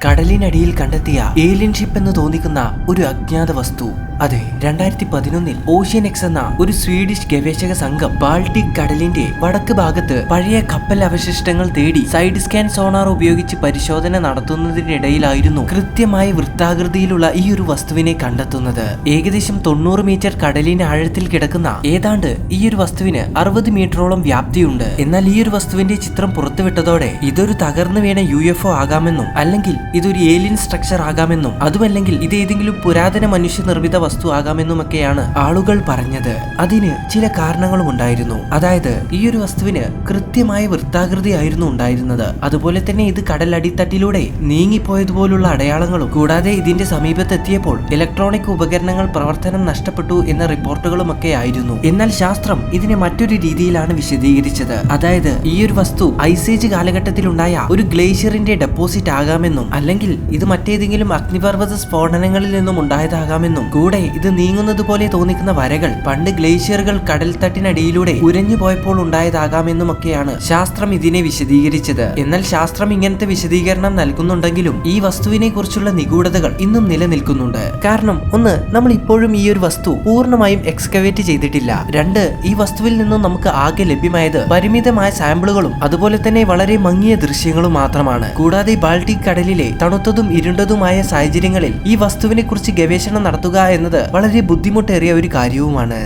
കടലിനടിയിൽ കണ്ടെത്തിയ alien ship എന്ന് തോന്നിക്കുന്ന ഒരു അജ്ഞാത വസ്തു. അതെ, 2011 ഓഷ്യൻ എക്സ് എന്ന ഒരു സ്വീഡിഷ് ഗവേഷക സംഘം ബാൾട്ടിക് കടലിന്റെ വടക്ക് ഭാഗത്ത് പഴയ കപ്പൽ അവശിഷ്ടങ്ങൾ തേടി സൈഡ് സ്കാൻ സോണാർ ഉപയോഗിച്ച് പരിശോധന നടത്തുന്നതിനിടയിലായിരുന്നു കൃത്യമായ വൃത്താകൃതിയിലുള്ള ഈ ഒരു വസ്തുവിനെ കണ്ടെത്തുന്നത്. ഏകദേശം 90 മീറ്റർ കടലിന് ആഴത്തിൽ കിടക്കുന്ന ഏതാണ്ട് ഈ ഒരു വസ്തുവിന് 60 മീറ്ററോളം വ്യാപ്തിയുണ്ട്. എന്നാൽ ഈ ഒരു വസ്തുവിന്റെ ചിത്രം പുറത്തുവിട്ടതോടെ ഇതൊരു തകർന്നു വീണ UFO ആകാമെന്നും അല്ലെങ്കിൽ ഇതൊരു ഏലിയൻ സ്ട്രക്ചർ ആകാമെന്നും അതുമല്ലെങ്കിൽ ഇത് ഏതെങ്കിലും പുരാതന മനുഷ്യനിർമ്മിത വസ്തു ആകാമെന്നുമൊക്കെയാണ് ആളുകൾ പറഞ്ഞത്. അതിന് ചില കാരണങ്ങളും ഉണ്ടായിരുന്നു. അതായത് ഈ ഒരു വസ്തുവിന് കൃത്യമായ വൃത്താകൃതിയായിരുന്നു ഉണ്ടായിരുന്നത്. അതുപോലെ തന്നെ ഇത് കടലടിത്തട്ടിലൂടെ നീങ്ങിപ്പോയതുപോലുള്ള അടയാളങ്ങളും കൂടാതെ ഇതിന്റെ സമീപത്തെത്തിയപ്പോൾ ഇലക്ട്രോണിക് ഉപകരണങ്ങൾ പ്രവർത്തനം നഷ്ടപ്പെട്ടു എന്ന റിപ്പോർട്ടുകളുമൊക്കെ ആയിരുന്നു. എന്നാൽ ശാസ്ത്രം ഇതിനെ മറ്റൊരു രീതിയിലാണ് വിശദീകരിച്ചത്. അതായത് ഈ ഒരു വസ്തു ഐസേജ് കാലഘട്ടത്തിലുണ്ടായ ഒരു ഗ്ലേഷ്യറിന്റെ ഡെപ്പോസിറ്റ് ആകാമെന്നും അല്ലെങ്കിൽ ഇത് മറ്റേതെങ്കിലും അഗ്നിപർവ്വത സ്ഫോടനങ്ങളിൽ നിന്നും ഉണ്ടായതാകാമെന്നും കൂടെ ഇത് നീങ്ങുന്നത് പോലെ തോന്നിക്കുന്ന വരകൾ പണ്ട് ഗ്ലേഷ്യറുകൾ കടൽ തട്ടിനടിയിലൂടെ ഉരഞ്ഞു പോയപ്പോൾ ഉണ്ടായതാകാമെന്നുമൊക്കെയാണ് ശാസ്ത്രം ഇതിനെ വിശദീകരിച്ചത്. എന്നാൽ ശാസ്ത്രം ഇങ്ങനത്തെ വിശദീകരണം നൽകുന്നുണ്ടെങ്കിലും ഈ വസ്തുവിനെ കുറിച്ചുള്ള നിഗൂഢതകൾ ഇന്നും നിലനിൽക്കുന്നുണ്ട്. കാരണം ഒന്ന്, നമ്മൾ ഇപ്പോഴും ഈ ഒരു വസ്തു പൂർണ്ണമായും എക്സ്കവേറ്റ് ചെയ്തിട്ടില്ല. രണ്ട്, ഈ വസ്തുവിൽ നിന്നും നമുക്ക് ആകെ ലഭ്യമായത് പരിമിതമായ സാമ്പിളുകളും അതുപോലെ തന്നെ വളരെ മങ്ങിയ ദൃശ്യങ്ങളും മാത്രമാണ്. കൂടാതെ ബാൾട്ടിക് കടലിലെ തണുത്തതും ഇരുണ്ടതുമായ സാഹചര്യങ്ങളിൽ ഈ വസ്തുവിനെ കുറിച്ച് ഗവേഷണം നടത്തുക എന്നത് വളരെ ബുദ്ധിമുട്ടേറിയ ഒരു കാര്യവുമാണ്.